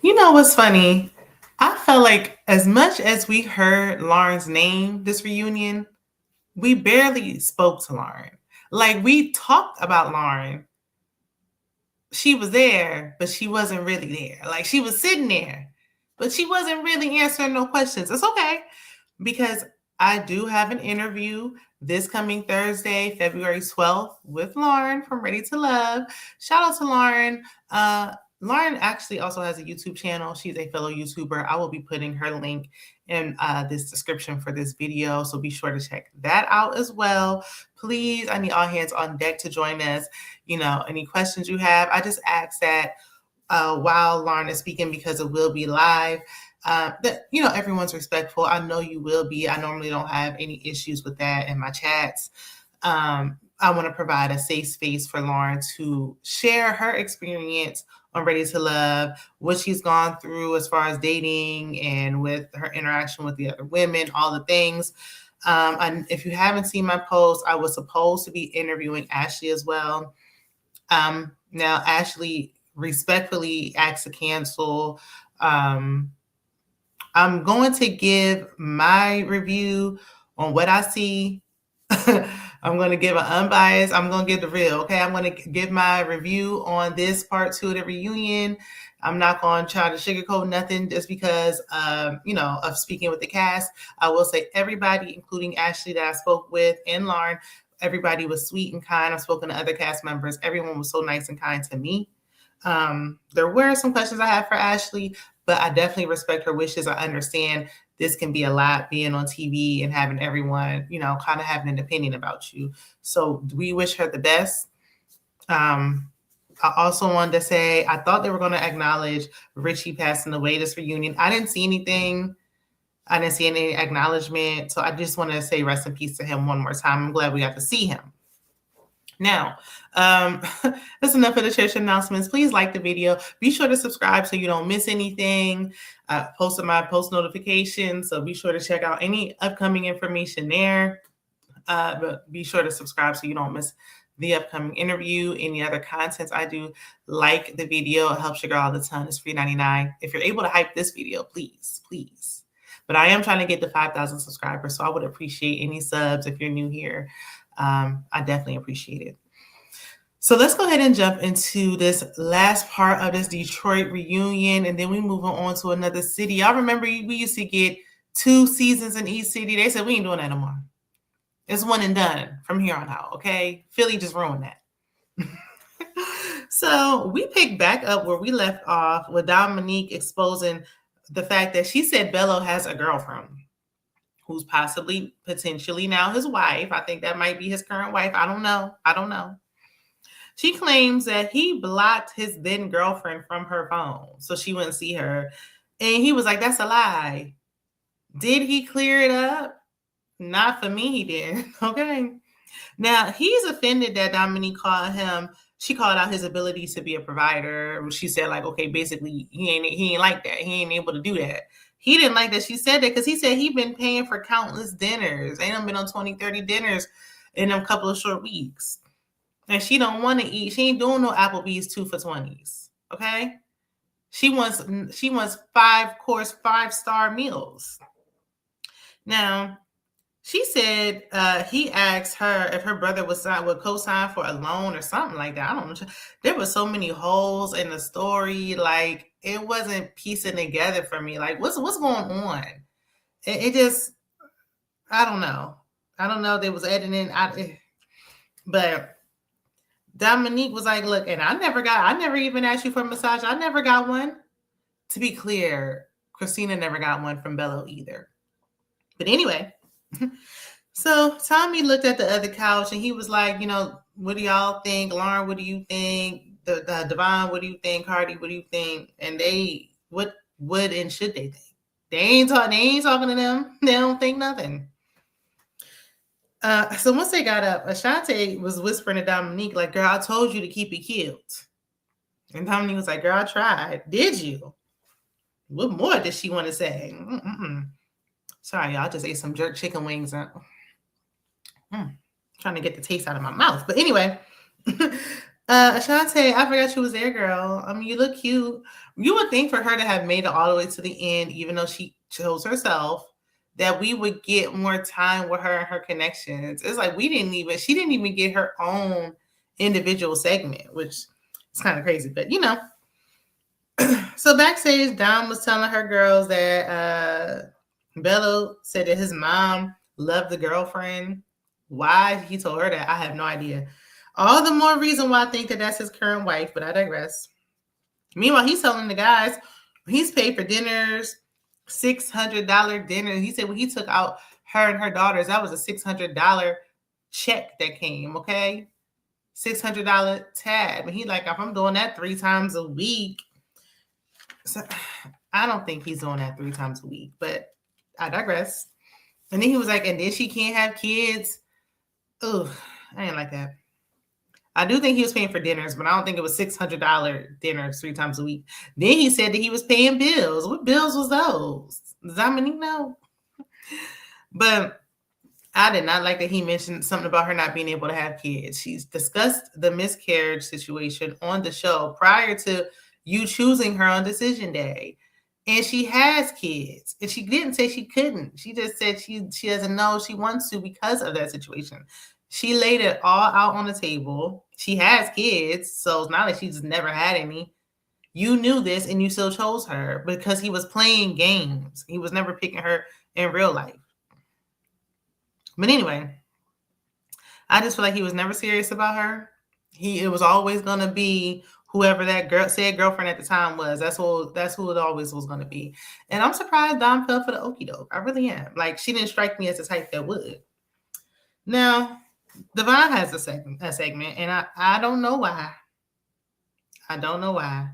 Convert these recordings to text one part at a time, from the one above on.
You know what's funny? I felt like as much as we heard Lauren's name this reunion, we barely spoke to Lauren. Like we talked about Lauren. She was there, but she wasn't really there. Like she was sitting there, but she wasn't really answering no questions. It's okay because I do have an interview this coming Thursday, February 12th, with Lauren from Ready to Love. Shout out to Lauren. Lauren actually also has a YouTube channel. She's a fellow YouTuber. I will be putting her link in this description for this video. So be sure to check that out as well. Please, I need all hands on deck to join us. You know, any questions you have, I just ask that while Lauren is speaking because it will be live. That everyone's respectful. I know you will be. I normally don't have any issues with that in my chats. I want to provide a safe space for Lauren to share her experience on Ready to Love, what she's gone through as far as dating and with her interaction with the other women, all the things. And if you haven't seen my post, I was supposed to be interviewing Ashley as well. Now Ashley respectfully asked to cancel. I'm going to give my review on what I see. I'm going to give an unbiased. I'm going to give the real. Okay. I'm going to give my review on this part 2 of the reunion. I'm not going to try to sugarcoat nothing just because, of speaking with the cast. I will say everybody, including Ashley that I spoke with and Lauren, everybody was sweet and kind. I've spoken to other cast members. Everyone was so nice and kind to me. There were some questions I had for Ashley, but I definitely respect her wishes. I understand this can be a lot being on TV and having everyone, kind of having an opinion about you. So we wish her the best. I also wanted to say, I thought they were going to acknowledge Richie passing away this reunion. I didn't see anything. I didn't see any acknowledgement. So I just want to say rest in peace to him one more time. I'm glad we got to see him. Now, that's enough of the church announcements. Please like the video. Be sure to subscribe so you don't miss anything. I posted my post notifications, so be sure to check out any upcoming information there. But be sure to subscribe so you don't miss the upcoming interview, any other contents I do. Like the video. It helps your girl all the time. It's free 99. If you're able to hype this video, please. But I am trying to get to 5,000 subscribers, so I would appreciate any subs if you're new here. I definitely appreciate it. So let's go ahead and jump into this last part of this Detroit reunion, and then we move on to another city. Y'all remember we used to get 2 seasons in each city. They said we ain't doing that no more. It's one and done from here on out, okay? Philly just ruined that. So we pick back up where we left off with Dominique exposing the fact that she said Bellow has a girlfriend who's potentially now his wife. I think that might be his current wife. I don't know. She claims that he blocked his then girlfriend from her phone so she wouldn't see her. And he was like, that's a lie. Did he clear it up? Not for me, he did. Okay. Now, he's offended that Dominique she called out his ability to be a provider. She said, like, okay, basically, he ain't like that. He ain't able to do that. He didn't like that she said that because he said he'd been paying for countless dinners. They done been on 20, 30 dinners in a couple of short weeks. And she don't want to eat. She ain't doing no Applebee's 2 for $20s. Okay? She wants 5-course, 5-star meals. Now, she said he asked her if her brother would co-sign for a loan or something like that. I don't know. There were so many holes in the story. Like, it wasn't piecing together for me. Like, what's going on? It just, I don't know. They was editing. But Dominique was like, look, and I never even asked you for a massage. I never got one. To be clear, Christina never got one from Bellow either. But anyway, so Tommy looked at the other couch and he was like, what do y'all think? Lauren, what do you think? Devon, what do you think? Cardi, what do you think? And what would and should they think? They ain't talking to them. They don't think nothing. So once they got up, Ashante was whispering to Dominique, like, girl, I told you to keep it cute. And Dominique was like, girl, I tried. Did you? What more did she want to say? Sorry, y'all. I just ate some jerk chicken wings. Trying to get the taste out of my mouth. But anyway, Ashante, I forgot you was there, girl. I mean, you look cute. You would think for her to have made it all the way to the end, even though she chose herself, that we would get more time with her and her connections. It's like she didn't even get her own individual segment, which is kind of crazy, but So backstage, Dom was telling her girls that Bello said that his mom loved the girlfriend. Why he told her that, I have no idea. All the more reason why I think that that's his current wife, but I digress. Meanwhile, he's telling the guys he's paid for dinners, $600 dinner. He said when he took out her and her daughters, that was a $600 check that came, okay? $600 tab. And he like, if I'm doing that 3 times a week, so I don't think he's doing that 3 times a week, but I digress. And then he was like, and then she can't have kids. Ugh, I ain't like that. I do think he was paying for dinners, but I don't think it was $600 dinners 3 times a week. Then he said that he was paying bills. What bills was those? Does Dominique know? But I did not like that he mentioned something about her not being able to have kids. She's discussed the miscarriage situation on the show prior to you choosing her on decision day. And she has kids. And she didn't say she couldn't. She just said she doesn't know she wants to because of that situation. She laid it all out on the table. She has kids, so it's not like she's never had any. You knew this and you still chose her because he was playing games. He was never picking her in real life. But anyway, I just feel like he was never serious about her. It was always gonna be whoever that girlfriend at the time was. That's who it always was gonna be. And I'm surprised Dom fell for the okie doke. I really am. Like, she didn't strike me as the type that would. Now, Devon has a segment, and I don't know why. I don't know why.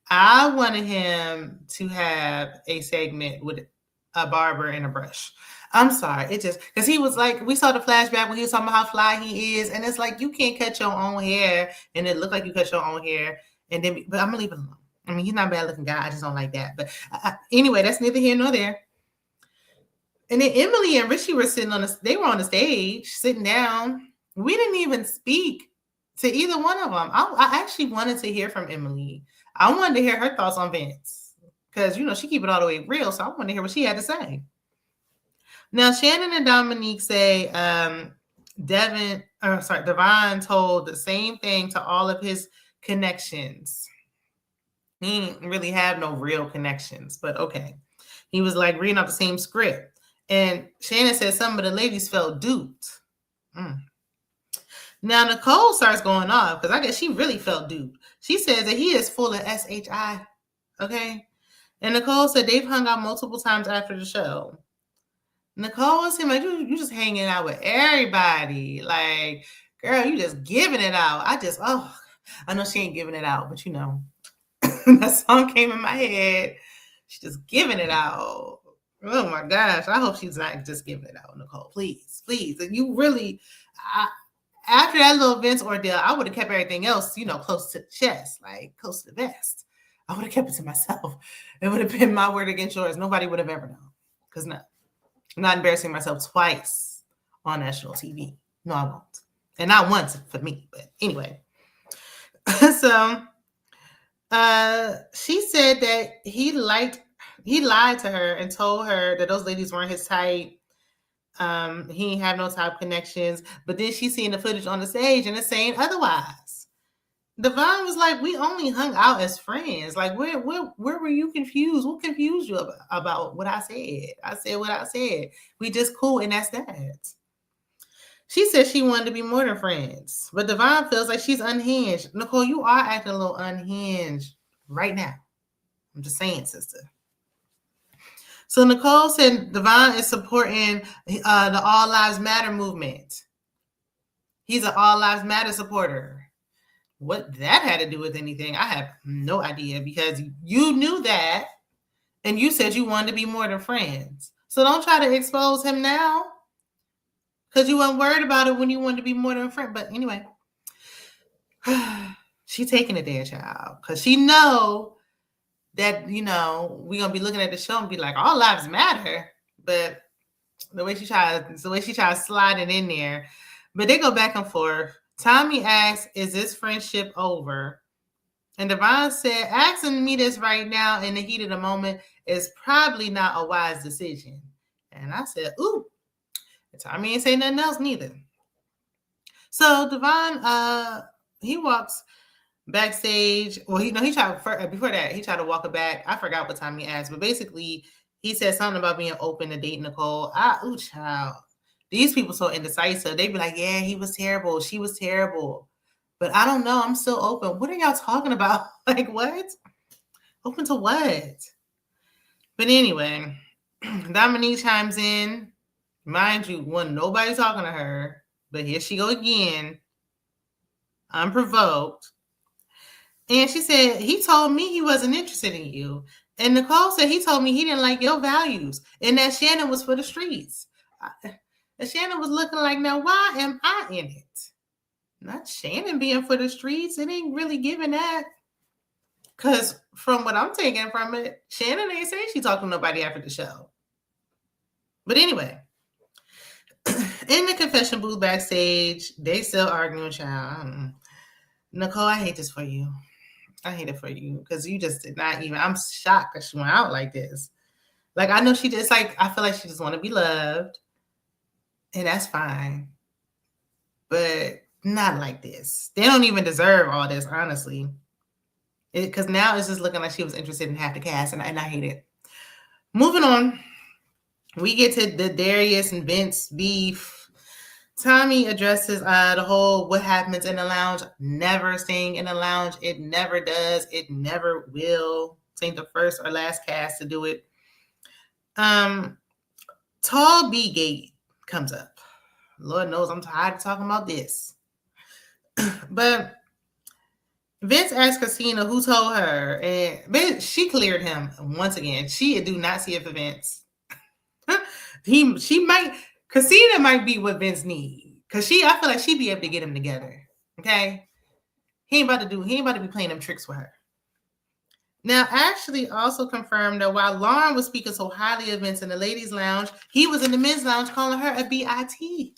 I wanted him to have a segment with a barber and a brush. I'm sorry. It just, because he was like, we saw the flashback when he was talking about how fly he is. And it's like, you can't cut your own hair and it looked like you cut your own hair. And then, but I'm going to leave it alone. I mean, he's not a bad looking guy. I just don't like that. But anyway, that's neither here nor there. And then Emily and Richie were they were on the stage, sitting down. We didn't even speak to either one of them. I actually wanted to hear from Emily. I wanted to hear her thoughts on Vince. Because, she keep it all the way real. So I wanted to hear what she had to say. Now, Shannon and Dominique say Devon told the same thing to all of his connections. He didn't really have no real connections, but okay. He was like reading off the same script. And Shannon said some of the ladies felt duped. Now, Nicole starts going off because I guess she really felt duped. She says that he is full of SHI. Okay. And Nicole said they've hung out multiple times after the show. Nicole was him like, you just hanging out with everybody. Like, girl, you just giving it out. I know she ain't giving it out, but that song came in my head. She's just giving it out. Oh my gosh. I hope she's not just giving it out, Nicole. Please, please. And you really, after that little Vince ordeal, I would have kept everything else, close to the chest, like close to the vest. I would have kept it to myself. It would have been my word against yours. Nobody would have ever known. Because I'm not embarrassing myself twice on national TV. No, I won't. And not once for me, but anyway. So she said that he lied to her and told her that those ladies weren't his type. He didn't have no type connections. But then she's seeing the footage on the stage and it's saying otherwise. Devon was like, we only hung out as friends. Like, where were you confused? What confused you about what I said? I said what I said. We just cool, and that's that. She said she wanted to be more than friends. But Devon feels like she's unhinged. Nicole, you are acting a little unhinged right now. I'm just saying, sister. So Nicole said Devon is supporting the All Lives Matter movement. He's an All Lives Matter supporter. What that had to do with anything, I have no idea, because you knew that and you said you wanted to be more than friends. So don't try to expose him now, because you weren't worried about it when you wanted to be more than a friend. But anyway, she's taking it there, child, because she know that, we're going to be looking at the show and be like, all lives matter. But the way she tries to slide it in there. But they go back and forth. Tommy asked, is this friendship over? And Devon said, asking me this right now in the heat of the moment is probably not a wise decision. And I said, ooh. And Tommy ain't say nothing else neither. So Devon, he walks backstage. Well, he tried before that. He tried to walk it back. I forgot what time he asked, but basically he said something about being open to date Nicole. Child, these people so indecisive. They be like, yeah, he was terrible. She was terrible. But I don't know. I'm still open. What are y'all talking about? Like what? Open to what? But anyway, Dominique chimes in. Mind you, wasn't nobody talking to her. But here she go again, unprovoked. And she said, he told me he wasn't interested in you. And Nicole said he told me he didn't like your values and that Shannon was for the streets. And Shannon was looking like, now why am I in it? Not Shannon being for the streets. It ain't really giving that. Because from what I'm taking from it, Shannon ain't saying she talking to nobody after the show. But anyway, in the confession booth backstage, they still arguing, child. Nicole, I hate this for you. I hate it for you because you just did not even. I'm shocked that she went out like this. Like, I know she just like, I feel like she just want to be loved. And that's fine. But not like this. They don't even deserve all this, honestly. Because now it's just looking like she was interested in half the cast, and I hate it. Moving on, we get to the Darius and Vince beef. Tommy addresses the whole what happens in the lounge, never staying in the lounge. It never does. It never will. This ain't the first or last cast to do it. Tall B Gate comes up. Lord knows I'm tired of talking about this. But Vince asked Christina who told her, and she cleared him once again. She do not see it for Vince. Christina might be what Vince needs. Because I feel like she'd be able to get him together. Okay? He ain't about to be playing them tricks with her. Now, Ashley also confirmed that while Lauren was speaking so highly of Vince in the ladies' lounge, he was in the men's lounge calling her a BIT.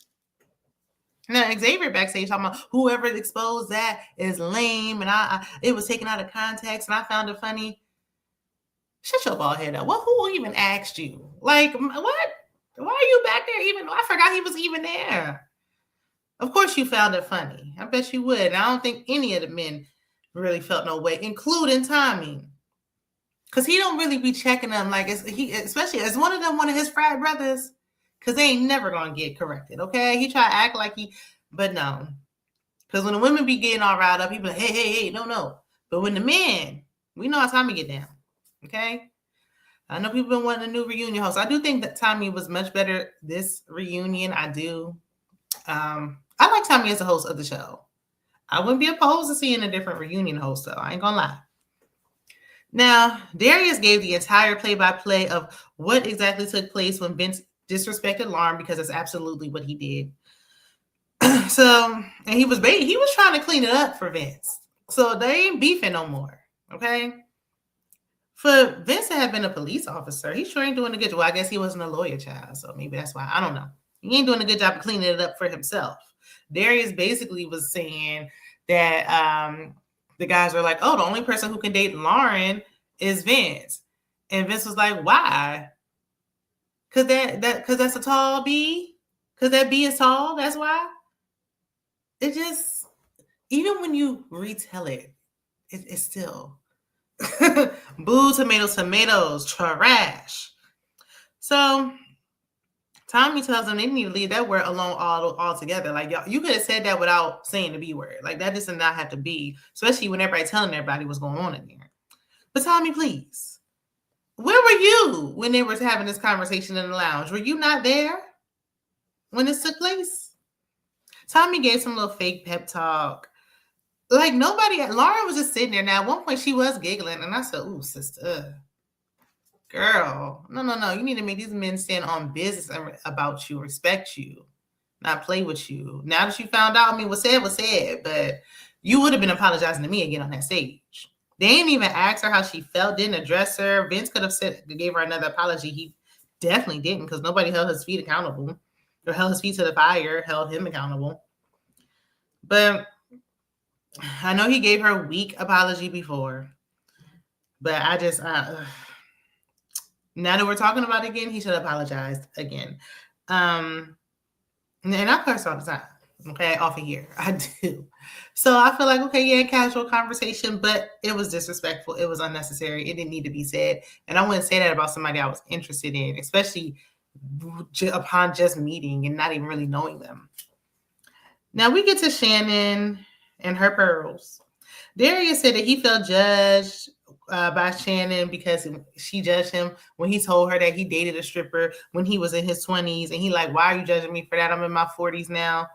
Now, Xavier backstage talking about whoever exposed that is lame, and it was taken out of context, and I found it funny. Shut your bald head up. Well, who even asked you? Like, what? Why are you back there even? I forgot he was even there. Of course you found it funny. I bet you would. And I don't think any of the men really felt no way, including Tommy. Because he don't really be checking them like, especially as one of his frat brothers, because they ain't never going to get corrected, okay? He try to act like but no. Because when the women be getting all riled up, he be like, hey, no. But when the men, we know how Tommy get down, okay? I know people been wanting a new reunion host. I do think that Tommy was much better this reunion. I do. I like Tommy as a host of the show. I wouldn't be opposed to seeing a different reunion host, though. I ain't gonna lie. Now, Darius gave the entire play-by-play of what exactly took place when Vince disrespected Lauren, because that's absolutely what he did. And he was trying to clean it up for Vince. So they ain't beefing no more, okay? For Vince to have been a police officer, he sure ain't doing a good job. Well, I guess he wasn't a lawyer, child, so maybe that's why. I don't know. He ain't doing a good job of cleaning it up for himself. Darius basically was saying that the guys were like, oh, the only person who can date Lauren is Vince. And Vince was like, why? Because that's a tall B? Because that B is tall? That's why? It just, even when you retell it, it's still... Boo, tomatoes, trash. So Tommy tells them they need to leave that word alone altogether. Like, y'all, you could have said that without saying the B word. Like, that just did not have to be, especially when everybody telling everybody what's going on in there. But Tommy, please, where were you when they were having this conversation in the lounge? Were you not there when this took place? Tommy gave some little fake pep talk. Like, Lauren was just sitting there. Now, at one point, she was giggling, and I said, ooh, sister, girl, no. You need to make these men stand on business about you, respect you, not play with you. Now that you found out, was said, but you would have been apologizing to me again on that stage. They ain't even asked her how she felt, didn't address her. Vince could have gave her another apology. He definitely didn't, because nobody held his feet accountable, or held his feet to the fire, held him accountable. But I know he gave her a weak apology before. But I just, now that we're talking about it again, he should apologize again. And I curse all the time. Okay, off of here. I do. So I feel like, okay, yeah, casual conversation, but it was disrespectful. It was unnecessary. It didn't need to be said. And I wouldn't say that about somebody I was interested in, especially upon just meeting and not even really knowing them. Now we get to Shannon and her pearls. Darius said that he felt judged by Shannon because she judged him when he told her that he dated a stripper when he was in his 20s. And he like, why are you judging me for that? I'm in my 40s now.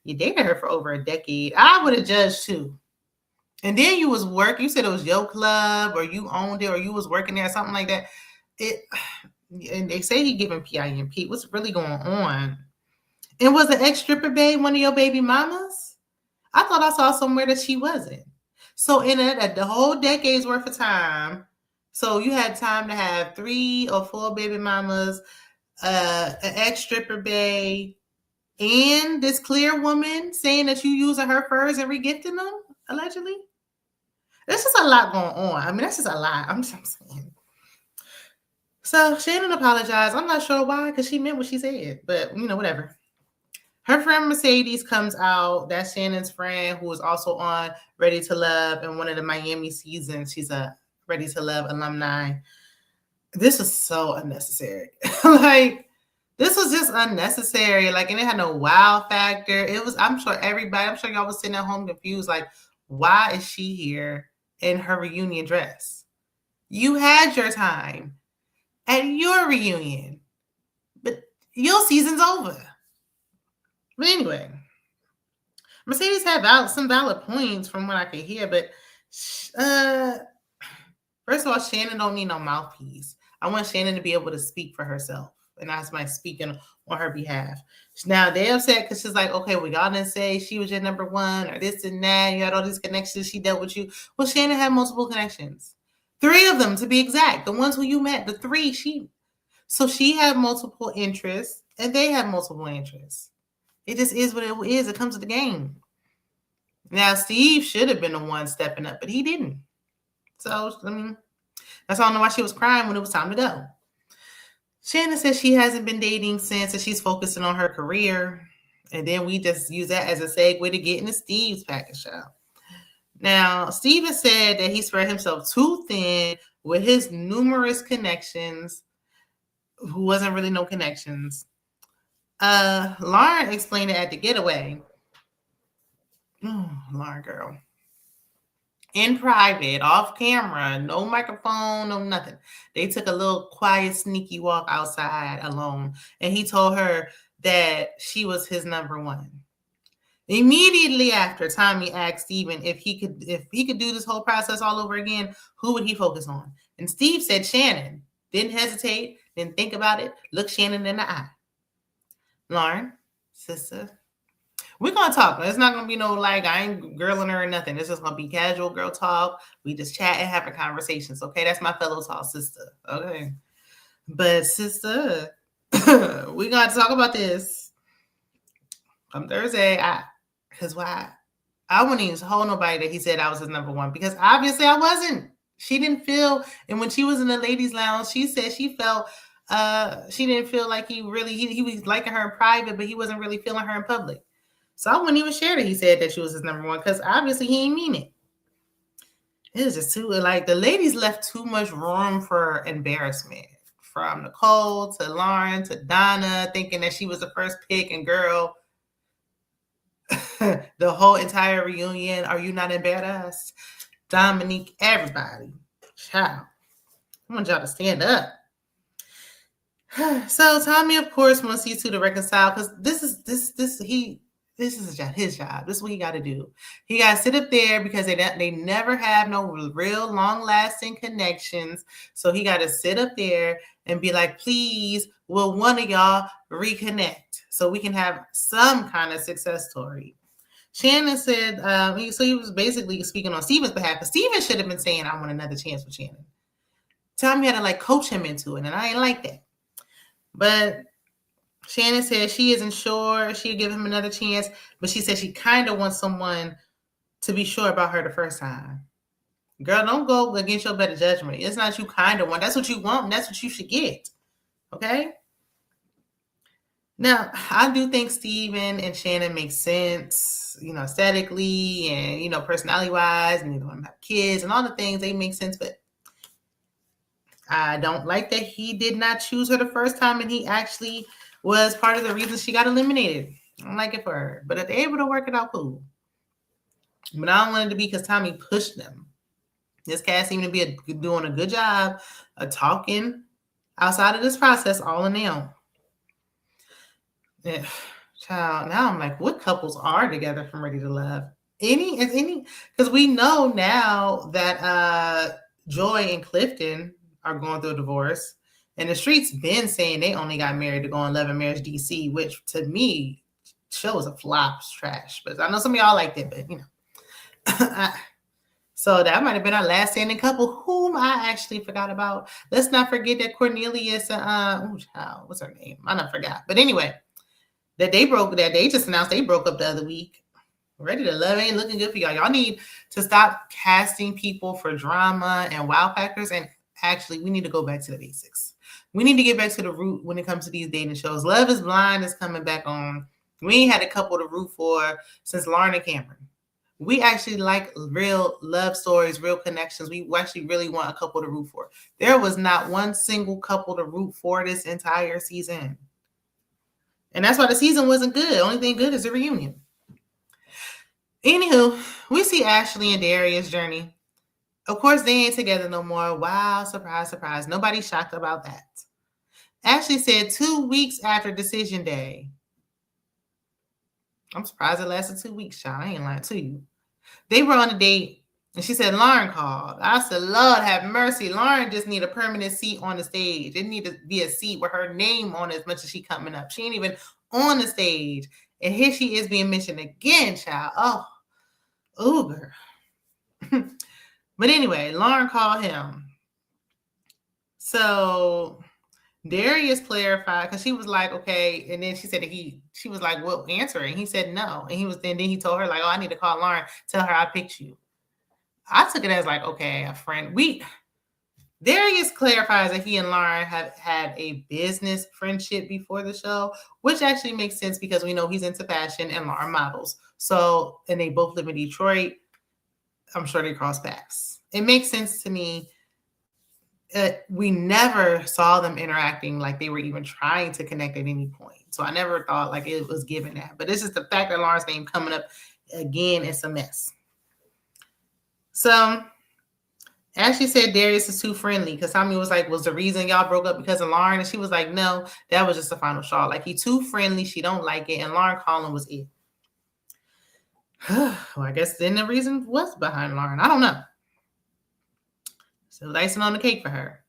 You dated her for over a decade. I would have judged too. And then you was working. You said it was your club or you owned it or you was working there or something like that. And they say he giving PIMP. What's really going on? And was the ex-stripper babe one of your baby mamas? I thought I saw somewhere that she wasn't. So in the whole decade's worth of time, so you had time to have 3 or 4 baby mamas, an ex-stripper babe, and this clear woman saying that you using her furs and regifting them, allegedly. There's just a lot going on. I mean, that's just a lot. I'm just saying. So Shannon apologized. I'm not sure why, because she meant what she said. But, whatever. Her friend Mercedes comes out. That's Shannon's friend who was also on Ready to Love in one of the Miami seasons. She's a Ready to Love alumni. This was so unnecessary. This was just unnecessary. And it had no wow factor. I'm sure y'all was sitting at home confused. Why is she here in her reunion dress? You had your time at your reunion, but your season's over. But anyway, Mercedes had some valid points from what I could hear, but first of all, Shannon don't need no mouthpiece. I want Shannon to be able to speak for herself, and that's my speaking on her behalf. Now, they're upset because she's like, okay, well, y'all didn't say she was your number one or this and that. You had all these connections. She dealt with you. Well, Shannon had multiple connections. 3 of them, to be exact. The ones who you met, the 3, so she had multiple interests, and they had multiple interests. It just is what it is. It comes with the game. Now, Steve should have been the one stepping up, but he didn't. So, that's why I don't know why she was crying when it was time to go. Shannon says she hasn't been dating since, and she's focusing on her career. And then we just use that as a segue to get into Steve's package shop. Now, Steven said that he spread himself too thin with his numerous connections, who wasn't really no connections. Lauren explained it at the getaway. Lauren girl. In private, off camera, no microphone, no nothing. They took a little quiet, sneaky walk outside alone. And he told her that she was his number one. Immediately after, Tommy asked Steven if he could do this whole process all over again, who would he focus on? And Steve said Shannon. Didn't hesitate, didn't think about it. Looked Shannon in the eye. Lauren, sister, we're going to talk. It's not going to be no I ain't girling her or nothing. It's just going to be casual girl talk. We just chat and having conversations, okay? That's my fellow tall sister, okay? But sister, we're going to talk about this on Thursday. Because why? I wouldn't even hold nobody that he said I was his number one, because obviously I wasn't. She didn't feel, and when she was in the ladies' lounge, she said she felt she didn't feel like he was liking her in private, but he wasn't really feeling her in public. So I wouldn't even share that he said that she was his number one, because obviously he didn't mean it. It was just too, the ladies left too much room for embarrassment. From Nicole to Lauren to Donna, thinking that she was the first pick, and girl, the whole entire reunion, are you not embarrassed? Dominique, everybody. Child. I want y'all to stand up. So Tommy, of course, wants these two to reconcile, because this is his job. This is what he got to do. He got to sit up there because they never have no real long-lasting connections. So he got to sit up there and be like, please, will one of y'all reconnect so we can have some kind of success story? Shannon said, so he was basically speaking on Steven's behalf, but Steven should have been saying, I want another chance with Shannon. Tommy had to coach him into it, and I ain't like that. But Shannon said she isn't sure. She'll give him another chance, but she said she kind of wants someone to be sure about her the first time. Girl, don't go against your better judgment. It's not you kind of want. That's what you want, and that's what you should get. Okay? Now, I do think Steven and Shannon make sense, aesthetically and, personality-wise, and, have kids and all the things, they make sense, but I don't like that he did not choose her the first time, and he actually was part of the reason she got eliminated. I don't like it for her. But if they're able to work it out, cool. But I don't want it to be because Tommy pushed them. This cast seemed to be doing a good job of talking outside of this process all in their own. Yeah, child, now I'm like, what couples are together from Ready to Love? Any? Because we know now that Joy and Clifton are going through a divorce. And the streets been saying they only got married to go on Love and Marriage DC, which to me shows a flop, trash. But I know some of y'all liked it, but so that might have been our last standing couple, whom I actually forgot about. Let's not forget that Cornelius, what's her name? I don't forgot. But anyway, that they just announced they broke up the other week. Ready to Love ain't looking good for y'all. Y'all need to stop casting people for drama and wow factors. And actually, we need to go back to the basics. We need to get back to the root when it comes to these dating shows. Love is Blind is coming back on. We ain't had a couple to root for since Lauren and Cameron. We actually like real love stories, real connections. We actually really want a couple to root for. There was not one single couple to root for this entire season. And that's why the season wasn't good. The only thing good is the reunion. Anywho, we see Ashley and Darius' journey. Of course, they ain't together no more. Wow, surprise, surprise. Nobody's shocked about that. Ashley said 2 weeks after decision day. I'm surprised it lasted 2 weeks, child. I ain't lying to you. They were on a date, and she said Lauren called. I said, Lord have mercy. Lauren just need a permanent seat on the stage. It need to be a seat with her name on it as much as she coming up. She ain't even on the stage. And here she is being mentioned again, child. Oh, girl. But anyway, Lauren called him. So Darius clarified because she was like, okay. And then she said she was like, well, answer it. And he said no. And then he told her like, oh, I need to call Lauren, tell her I picked you. I took it as like, okay, a friend. Darius clarifies that he and Lauren have had a business friendship before the show, which actually makes sense because we know he's into fashion and Lauren models. So, and they both live in Detroit. I'm sure they cross paths. It makes sense to me. We never saw them interacting like they were even trying to connect at any point. So I never thought like it was given that. But it's just the fact that Lauren's name coming up again, it's a mess. So Ashley said Darius is too friendly because Tommy was like, was the reason y'all broke up because of Lauren? And she was like, no, that was just the final straw. Like, he too friendly. She don't like it. And Lauren calling was it. Well, I guess then the reason was behind Lauren. I don't know. So icing on the cake for her.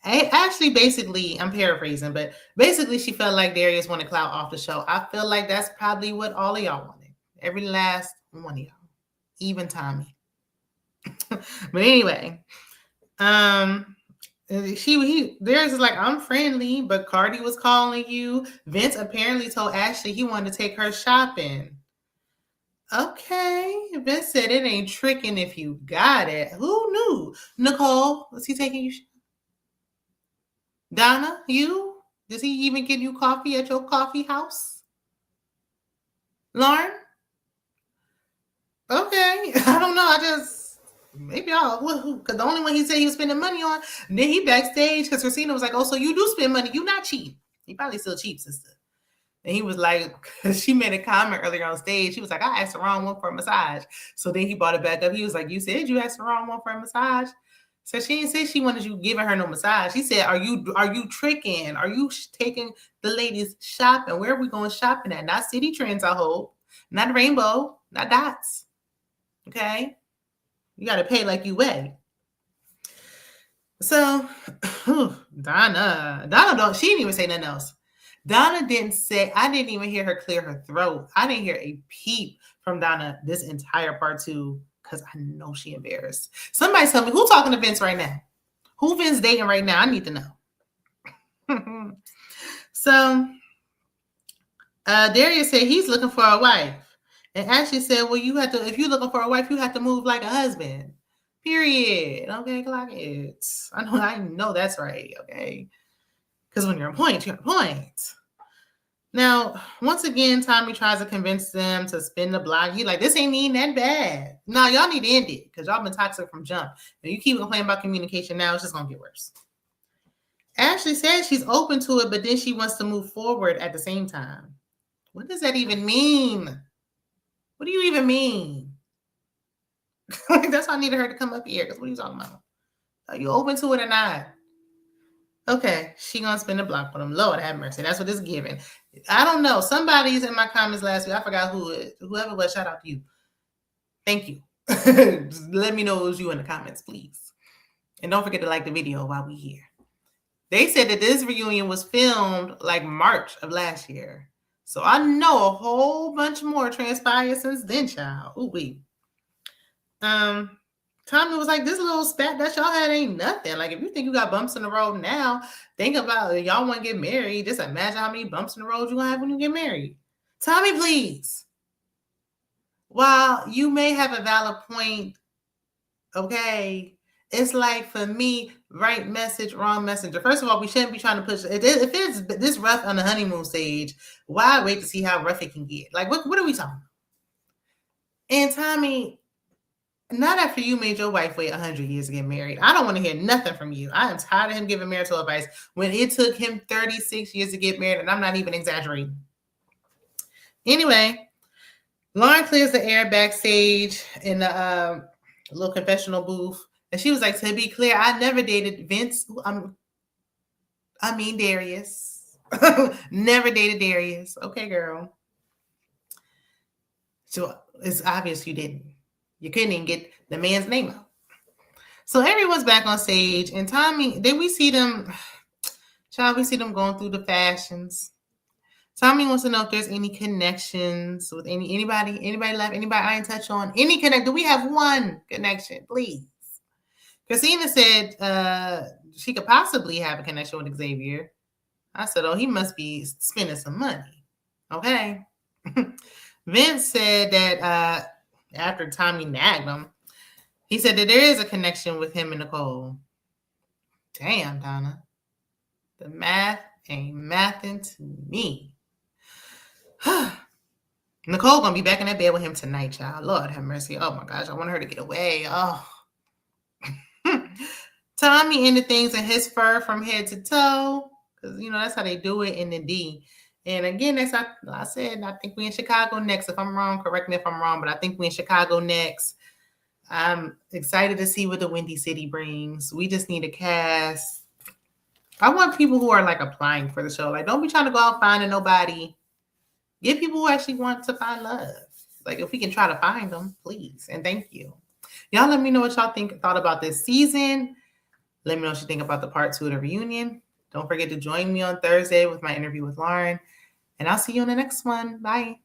Ashley basically, I'm paraphrasing, but basically she felt like Darius wanted clout off the show. I feel like that's probably what all of y'all wanted. Every last one of y'all. Even Tommy. But anyway, Darius is like, I'm friendly, but Cardi was calling you. Vince apparently told Ashley he wanted to take her shopping. Okay. Vince said it ain't tricking if you got it. Who knew? Nicole, was he taking you? Donna, you? Does he even give you coffee at your coffee house? Lauren? Okay. I don't know. Maybe because the only one he said he was spending money on, and then he backstage because Christina was like, oh, so you do spend money. You not cheap. He probably still cheap, sister. And he was like, because she made a comment earlier on stage. He was like, I asked the wrong one for a massage. So then he brought it back up. He was like, you said you asked the wrong one for a massage. So she didn't say she wanted you giving her no massage. She said, are you tricking? Are you taking the ladies shopping? Where are we going shopping at? Not City Trends, I hope. Not Rainbow. Not Dots. Okay? You got to pay like you weigh. So, Donna, she didn't even say nothing else. Donna didn't say, I didn't even hear her clear her throat. I didn't hear a peep from Donna this entire part 2 because I know she embarrassed. Somebody tell me, who talking to Vince right now? Who Vince dating right now? I need to know. So, Darius said he's looking for a wife. And Ashley said, well, you have to, if you're looking for a wife, you have to move like a husband. Period. Okay, clock it. I know that's right. Okay. Because when you're on point, you're on point. Now, once again, Tommy tries to convince them to spin the block. He's like, this ain't even that bad. No, y'all need to end it because y'all been toxic from jump. And you keep complaining about communication now, it's just going to get worse. Ashley says she's open to it, but then she wants to move forward at the same time. What does that even mean? What do you even mean? That's why I needed her to come up here. Because what are you talking about? Are you open to it or not? Okay, she gonna spin the block with him. Lord have mercy. That's what it's giving. I don't know. Somebody's in my comments last week. I forgot who it. Whoever it was, shout out to you. Thank you. Just let me know it was you in the comments, please. And don't forget to like the video while we're here. They said that this reunion was filmed like March of last year. So I know a whole bunch more transpired since then, child. Ooh, wee. Tommy was like, this little spat that y'all had ain't nothing. Like, if you think you got bumps in the road now, think about it. Y'all want to get married. Just imagine how many bumps in the road you gonna have when you get married. Tommy, please. While you may have a valid point, okay, it's like, for me, right message, wrong messenger. First of all, we shouldn't be trying to push. If it's this rough on the honeymoon stage, why wait to see how rough it can get? Like, what are we talking about? And Tommy, not after you made your wife wait 100 years to get married. I don't want to hear nothing from you. I am tired of him giving marital advice when it took him 36 years to get married, and I'm not even exaggerating. Anyway, Lauren clears the air backstage in the little confessional booth, and she was like, to be clear, I never dated Vince. Darius. Never dated Darius. Okay, girl. So it's obvious you didn't. You couldn't even get the man's name out. So everyone's back on stage, and Tommy, then we see them, child, we see them going through the fashions. Tommy wants to know if there's any connections with anybody left, anybody I ain't touch on, any connect. Do we have one connection, please? Christina said she could possibly have a connection with Xavier. I said, oh, he must be spending some money. Okay. Vince said that after Tommy nagged him, he said that there is a connection with him and Nicole. Damn, Donna. The math ain't mathing to me. Nicole gonna be back in that bed with him tonight, child. Lord have mercy. Oh my gosh, I want her to get away. Oh. Tommy ended things in his fur from head to toe. Because, that's how they do it in the D. And again, that's how I said, I think we in Chicago next. If I'm wrong, correct me if I'm wrong, but I think we in Chicago next. I'm excited to see what the Windy City brings. We just need a cast. I want people who are like applying for the show. Like, don't be trying to go out finding nobody. Get people who actually want to find love. Like, if we can try to find them, please. And thank you. Y'all let me know what y'all thought about this season. Let me know what you think about the part 2 of the reunion. Don't forget to join me on Thursday with my interview with Lauren. And I'll see you on the next one. Bye.